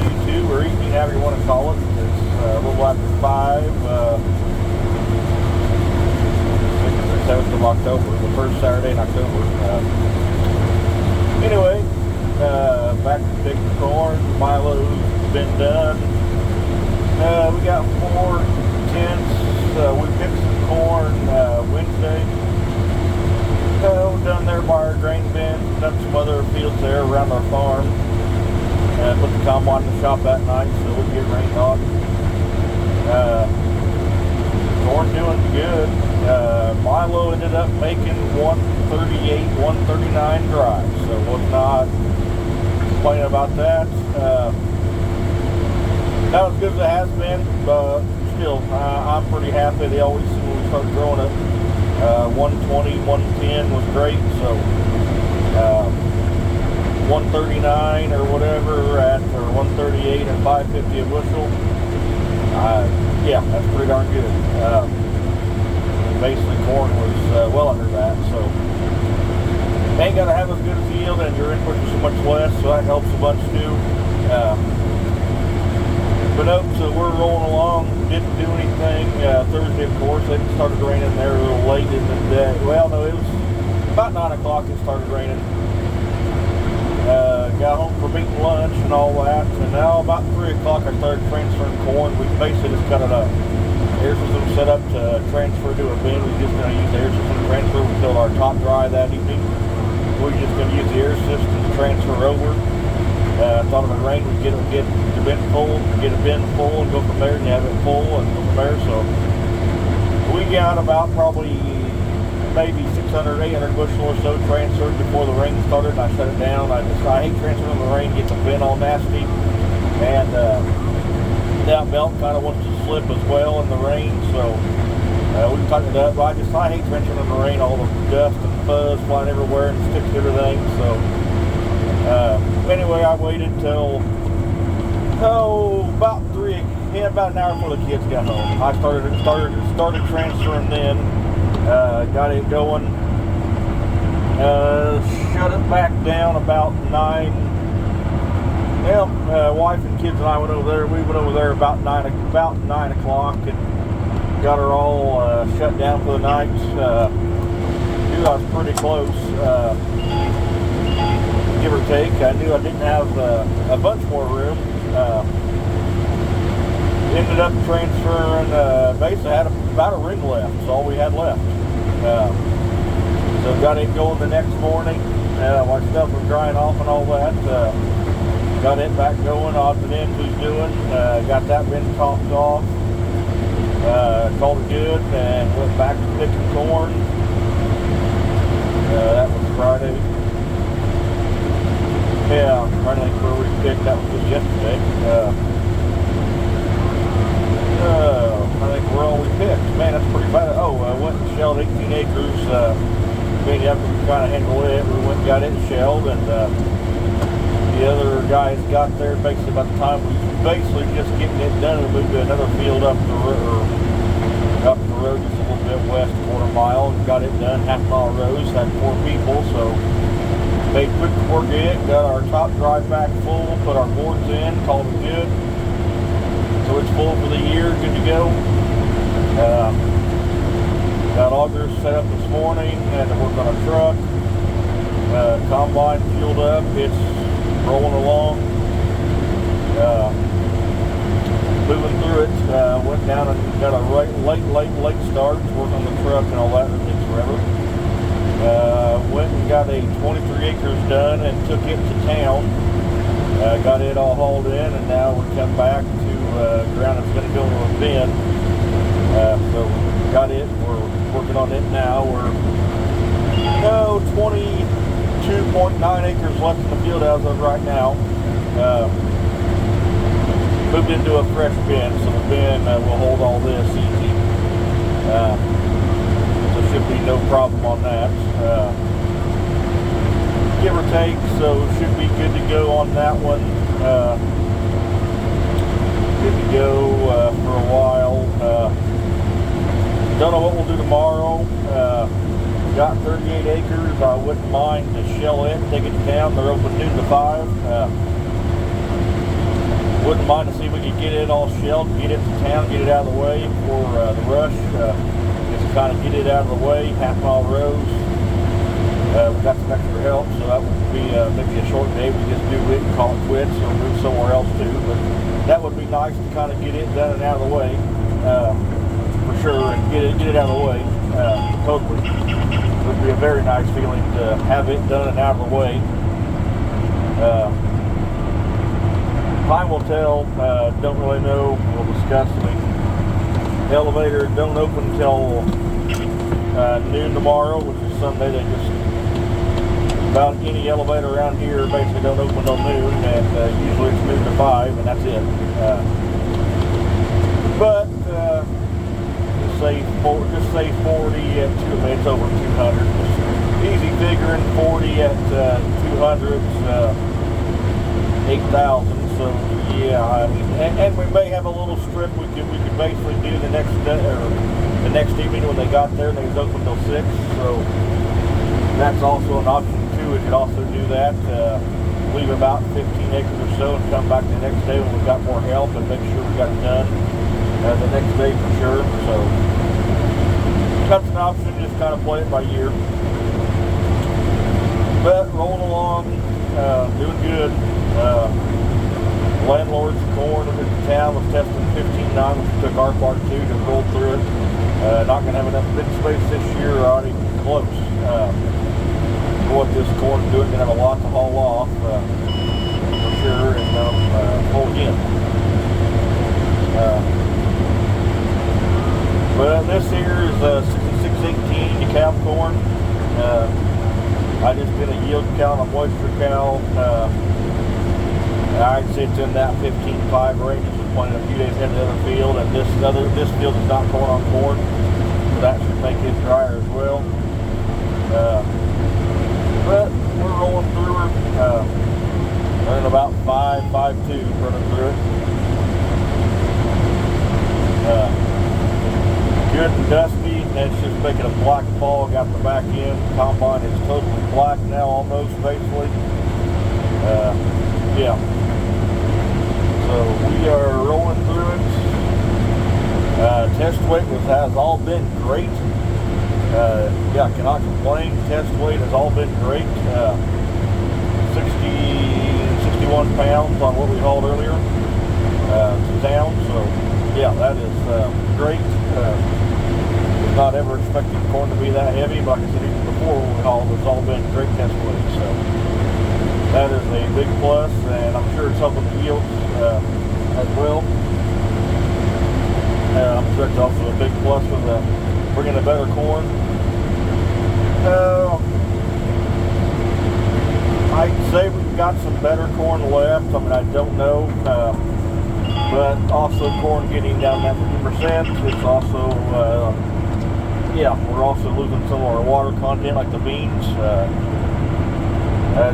Q2 or evening, however you want to call it. It's a little after 5. I think it's the 7th of October, the first Saturday in October. Anyway, back to picking corn. Milo's been done. We got 4 tenths. We picked some corn Wednesday. Done there by our grain bin. Done some other fields there around our farm. Put the combine in the shop that night so we could get rained on. Corn doing good. Milo ended up making 138, 139 dry, so was not complaining about that. Not as good as it has been, but still, I'm pretty happy. They always, when we start growing it, 120, 110 was great, so 139 or whatever or 138 and 550 a bushel. Yeah, that's pretty darn good. Basically, corn was well under that, so ain't got to have as good a yield, and your input is so much less, so that helps a bunch too. But nope, so we're rolling along. Didn't do anything Thursday, of course. It started raining there a little late in the day. Well, no, it was about 9 o'clock it started raining. Got home from eating lunch and all that, and now about 3 o'clock I started transferring corn. We basically just got an air system set up to transfer to a bin. We're just going to use the air system to transfer. We filled our top dry that evening. We're just going to use the air system to transfer over. I thought if it rained, we'd get the bin full, get a bin full, and go from there, and have it full, and go from there. So we got about probably maybe 600, 800 bushel or so transferred before the rain started, and I shut it down. I hate transferring in the rain, get the bin all nasty, and that belt kind of wants to slip as well in the rain, so we tightened it up. But I hate transferring in the rain, all the dust and fuzz flying everywhere and sticks to everything. So anyway, I waited till about an hour before the kids got home. I started transferring then. Got it going. Shut it back down about 9. Well, wife and kids and I went over there. We went over there about 9 o'clock and got her all shut down for the night. Knew I was pretty close, give or take. I knew I didn't have a bunch more room. Ended up transferring, basically had about a ring left. That's all we had left. So got it going the next morning. My stuff was drying off and all that. Got it back going, odds and ends who's doing. Got that bin topped off. Called it good and went back to picking corn. That was Friday. Yeah, I'm trying to think where we picked. That was just yesterday. I think we're all we picked. Man, that's pretty bad. I went and shelled 18 acres. Being able to kind of handle it, we went and got it shelled, and the other guys got there basically by the time we basically just getting it done. We moved to another field up the road just a little bit west, quarter mile, and got it done. Half-mile rows, had 4 people, so made quick work of it. Got our top drive back full, put our boards in, called it good. So it's full for the year, good to go. Got augers set up this morning, had to work on a truck. Combine fueled up, it's rolling along. Moving through it, went down and got a late start to work on the truck and all that, and it takes forever. Went and got a 23 acres done and took it to town. Got it all hauled in, and now we're come back to ground that's going to go to a bin. So got it, we're working on it now. We're 22.9 acres left in the field as of right now. Moved into a fresh bin, so the bin will hold all this easy. So should be no problem on that. Give or take, so should be good to go on that one. Good to go for a while. Don't know what we'll do tomorrow. Got 38 acres. I wouldn't mind to shell it, take it to town. They're open noon to 5. wouldn't mind to see if we could get it all shelled, get it to town, get it out of the way for the rush. Just kind of get it out of the way, half-mile rows. We got some extra help, so that would be maybe a short day. We just do it and call it quits or move somewhere else too. But that would be nice to kind of get it done and out of the way, for sure, and get it out of the way. Totally, it would be a very nice feeling to have it done and out of the way. Time will tell. Don't really know. We'll discuss. The elevator don't open until noon tomorrow, which is Sunday. They just about any elevator around here basically don't open until noon, and usually it's noon to 5, and that's it. But just say 40 at 2. I mean, it's over 200. Easy figuring 40 at 200's 8,000. So yeah, I mean, and we may have a little strip we could basically do the next day or the next evening when they got there. They was open till 6, so that's also an option too. We could also do that. Leave about 15 acres or so and come back the next day when we've got more help and make sure we got it done the next day for sure. So that's an option. Just kind of play it by ear. But rolling along, doing good. Landlord's corn in the town was testing 15.9, which we took our part too to roll through it. Not going to have enough bin space this year, or not even close. For what this corn's doing, going to have a lot to haul off for sure, and pull again. But this here is 6618 DeKalb corn. I just did a yield count on moisture cal. I'd say it's in that 15.5 range. It's planted a few days ahead of the other field, and this field is not corn on corn, so that should make it drier as well. But we're rolling through her. Running about 5.52 running through it. Good and dusty, and it's just making a black fog out the back end. Combine is totally black now, almost basically. Yeah. So we are rolling through it. Test weight has all been great. Yeah, I cannot complain. Test weight has all been great. 61 pounds on what we hauled earlier to town. So yeah, that is great. Was not ever expecting corn to be that heavy, but like I said, even before when we hauled, it's all been great test weight. So that is a big plus, and I'm sure it's helping the yields as well. I'm sure it's also a big plus with bringing a better corn. I'd say we've got some better corn left. I mean, I don't know, but also corn getting down that 50%. It's also, yeah, we're also losing some of our water content, like the beans.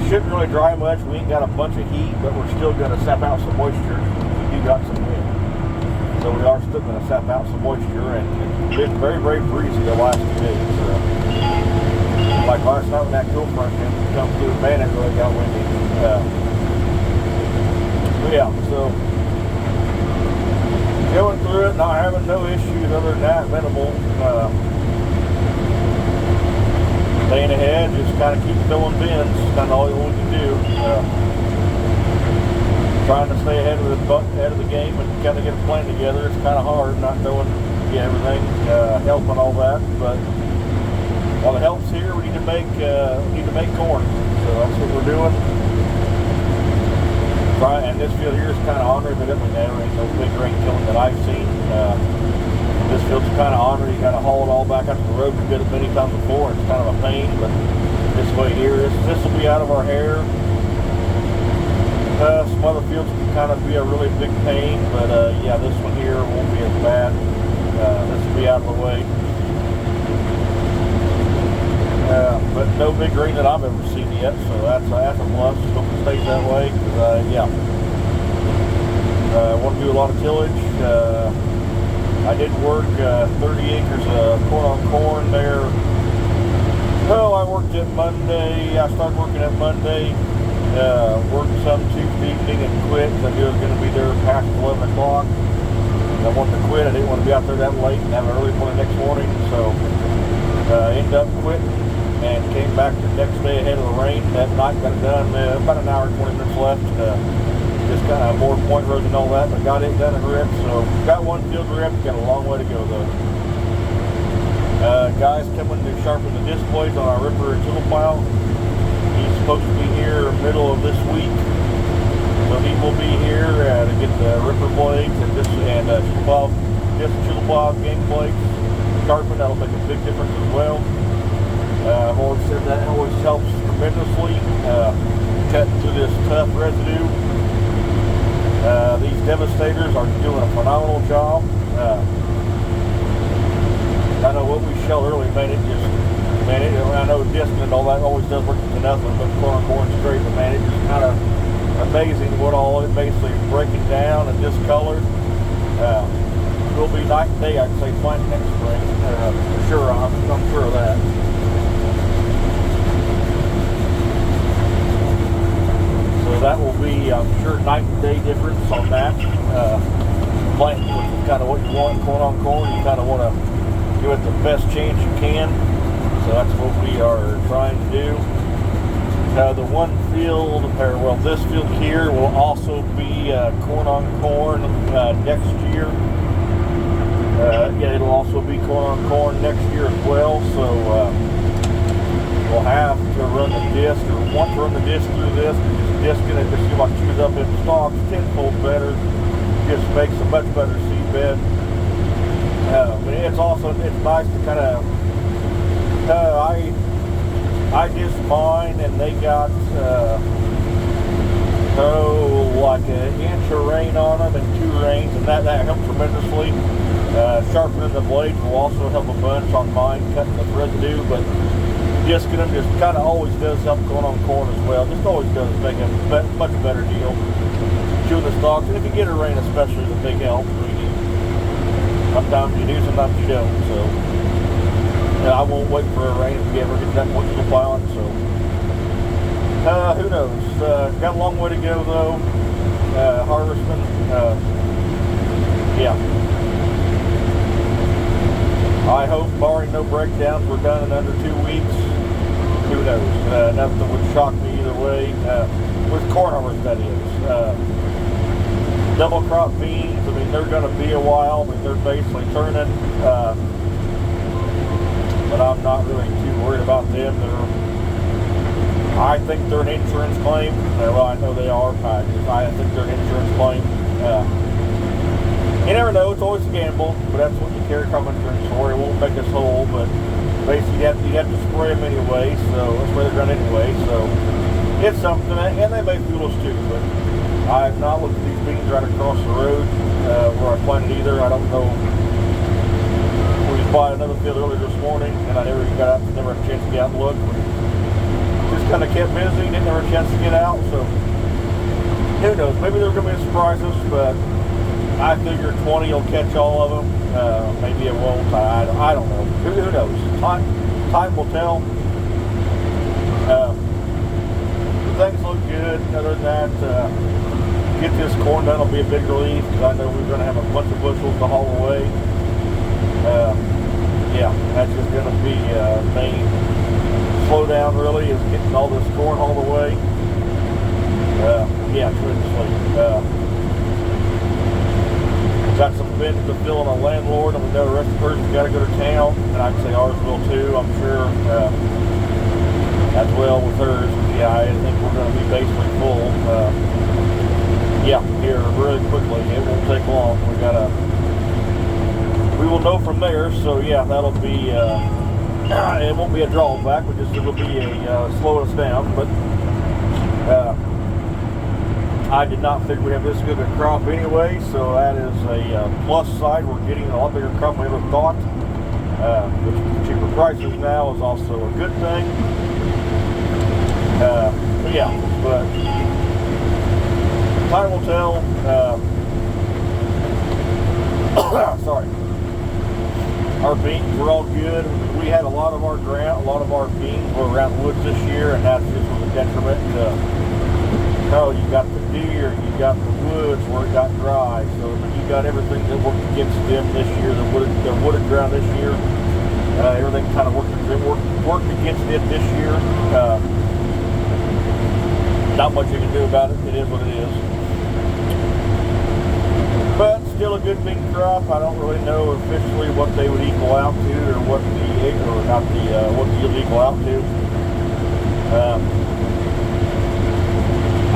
Shouldn't really dry much. We ain't got a bunch of heat, but we're still going to sap out some moisture. We do got some wind, so we are still going to sap out some moisture. And it's been very, very breezy the last 2 days. Like last night when that cool front come through, man, it really got windy. But yeah, so going through it, not having no issues other than that, minimal. Staying ahead, just kind of keep filling bins, kind of all we can do. Trying to stay ahead of the game and kind of get a plan together. It's kind of hard, not knowing everything, help and all that. But while the help's here, we need to make corn. So that's what we're doing. And this field here is kind of ornery, but evidently there ain't no big rain killing that I've seen. This field's kind of ornery. You got to haul it all back up the road. We've did it many times before. It's kind of a pain, but this way here, this will be out of our hair. Some other fields can kind of be a really big pain, but yeah, this one here won't be as bad. This will be out of the way. But no big rain that I've ever seen yet, so that's a plus. Hope it stays that way, because yeah, I want to do a lot of tillage. I did work 30 acres of corn on corn there. Well, I worked it Monday. I started working it Monday. Worked some Tuesday evening and quit. I knew I was going to be there past 11 o'clock. I wanted to quit. I didn't want to be out there that late and have an early one the next morning. So ended up quitting and came back the next day ahead of the rain. That night got it done. About an hour and 20 minutes left. Just kind of more point roads and all that, but got it done and ripped. So got one field ripped. Got a long way to go though. Guys coming to sharpen the disc blades on our ripper and chisel plow. He's supposed to be here middle of this week. So he will be here to get the ripper blades and chisel plow game plates sharpened. That'll make a big difference as well. I've always said that always helps tremendously. Cutting through this tough residue. These Devastators are doing a phenomenal job. I know what we shelled early, man, I know discing and all that always does work to nothing, but corn straight, but man, it's just kind of amazing what all it basically is breaking down and discolored. It will be night and day, I'd say, planting next spring, for sure, I'm sure of that. So that will be, I'm sure, night and day difference on that. Planting, which is kind of what you want, corn on corn, you kind of want to give it the best chance you can. So that's what we are trying to do. The one field, this field here will also be corn on corn next year. It'll also be corn on corn next year as well. So we'll have to run the disc, or want to run the disc through this. Discing it just seems like chews up its stalks tenfold better. Just makes a much better seed bed. It's nice to kind of, I disc mine and they got, like an inch of rain on them and 2 rains, and that helped tremendously. Sharpening the blades will also help a bunch on mine, cutting the residue, but discing them just kind of always does help going on corn as well. Just always does make a much better deal. Chewing the stalks, and if you get a rain especially, is a big help. Sometimes you do, sometimes you don't. So I won't wait for a rain if we ever get that much to plowing. So who knows? Got a long way to go though. Harvesting. Yeah. I hope, barring no breakdowns, we're done in under 2 weeks. Who knows? Nothing would shock me either way. With corn harvest, that is. Double crop beans, I mean, they're going to be a while. I mean, they're basically turning. But I'm not really too worried about them. I think they're an insurance claim. Well, I know they are. I think they're an insurance claim. You never know. It's always a gamble, but that's what you carry crop insurance for. It won't make us whole, but basically you have to spray them anyway. So that's where they're done anyway. So it's something, and they make fuels too. But I have not looked at these beans right across the road where I planted either. I don't know. We just bought another field earlier this morning, and I never had a chance to get out and look. Just kind of kept busy, didn't have a chance to get out. So who knows? Maybe there's going to be surprises, but I figure 20 will catch all of them. Maybe it won't. I don't know. Who knows? Time will tell. Things look good. Other than that, get this corn done will be a big relief, because I know we're going to have a bunch of bushels to haul away. Yeah, that's just going to be main slowdown really, is getting all this corn hauled away. Yeah, tremendously. Got some bins to fill on a landlord, and we know the rest of the person's got to go to town, and I'd say ours will too, I'm sure. As well with hers. Yeah, I think we're going to be basically full. Yeah, here really quickly. It won't take long. We will know from there. So yeah, that'll be. It won't be a drawback, but it'll be a slow us down. But I did not think we'd have this good a crop anyway. So that is a plus side. We're getting a lot bigger crop than we ever thought. Which with cheaper prices now is also a good thing. But time will tell. Sorry. Our beans were all good. We had a lot of our beans were around the woods this year, and that's just was a detriment to No, you got the deer, you got the woods where it got dry, so you got everything that worked against them this year, the wooded ground this year. Everything kind of worked against it this year. Not much you can do about it. It is what it is. But still a good bean crop. I don't really know officially what they would equal out to, or what the what the yield equal out to.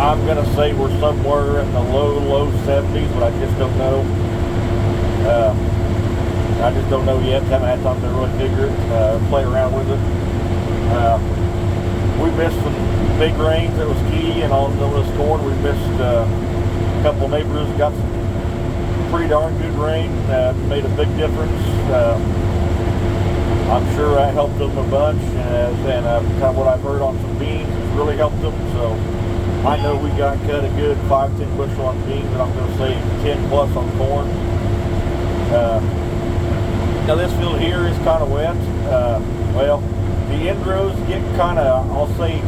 I'm gonna say we're somewhere in the low 70s, but I just don't know. I just don't know yet. Haven't had time to really figure it, play around with it. We missed some big rains. That was key, and on this corn, we missed a couple neighbors got some pretty darn good rain. Made a big difference. I'm sure that helped them a bunch, and kind of what I've heard on some beans has really helped them. So I know we got cut a good 5-10 bushel on beans, and I'm going to say 10 plus on corn. Now this field here is kind of wet. Well, the end rows get kind of, I'll say,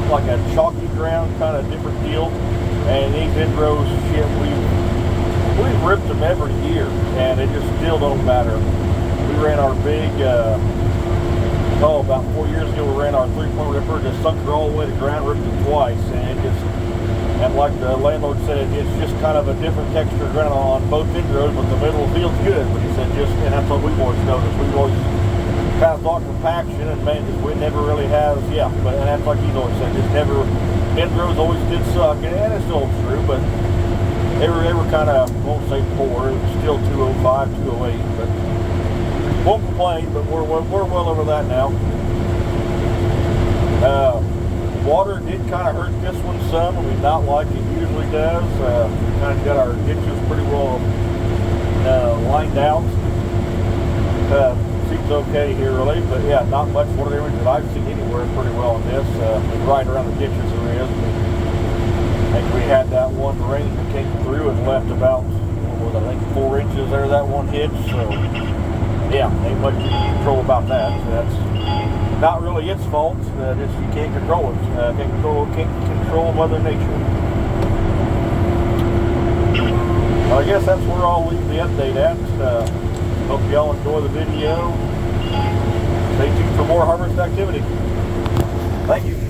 like a chalky ground, kind of different deal. And these end rows, shit, we've ripped them every year, and it just still don't matter. We ran our big, about 4 years ago, we ran our 3-point ripper, just sunk her all the way to ground, ripped it twice, and it just, and like the landlord said, it's just kind of a different texture ground on both end rows, but the middle of the field's good. But he said and that's what we've always noticed. We've always kind of thought compaction, and man, we never really has, and that's like he's always said, just never, end rows always did suck, and it still true, but they were kind of, won't say poor, it was still 205, 208, but won't complain, but we're well over that now. Water did kind of hurt this one some. I mean, not like it usually does. We kind of got our ditches pretty well lined out. Seems okay here, really, but yeah, not much water damage that I've seen anywhere pretty well on this. Right around the ditches there is. I think we had that one rain that came through and left about, I think 4 inches there, that one hit. So yeah, ain't much you can control about that. So that's not really its fault. Just you can't control it. Can't control Mother Nature. Well, I guess that's where I'll leave the update at. Hope y'all enjoy the video. Stay tuned for more harvest activity. Thank you.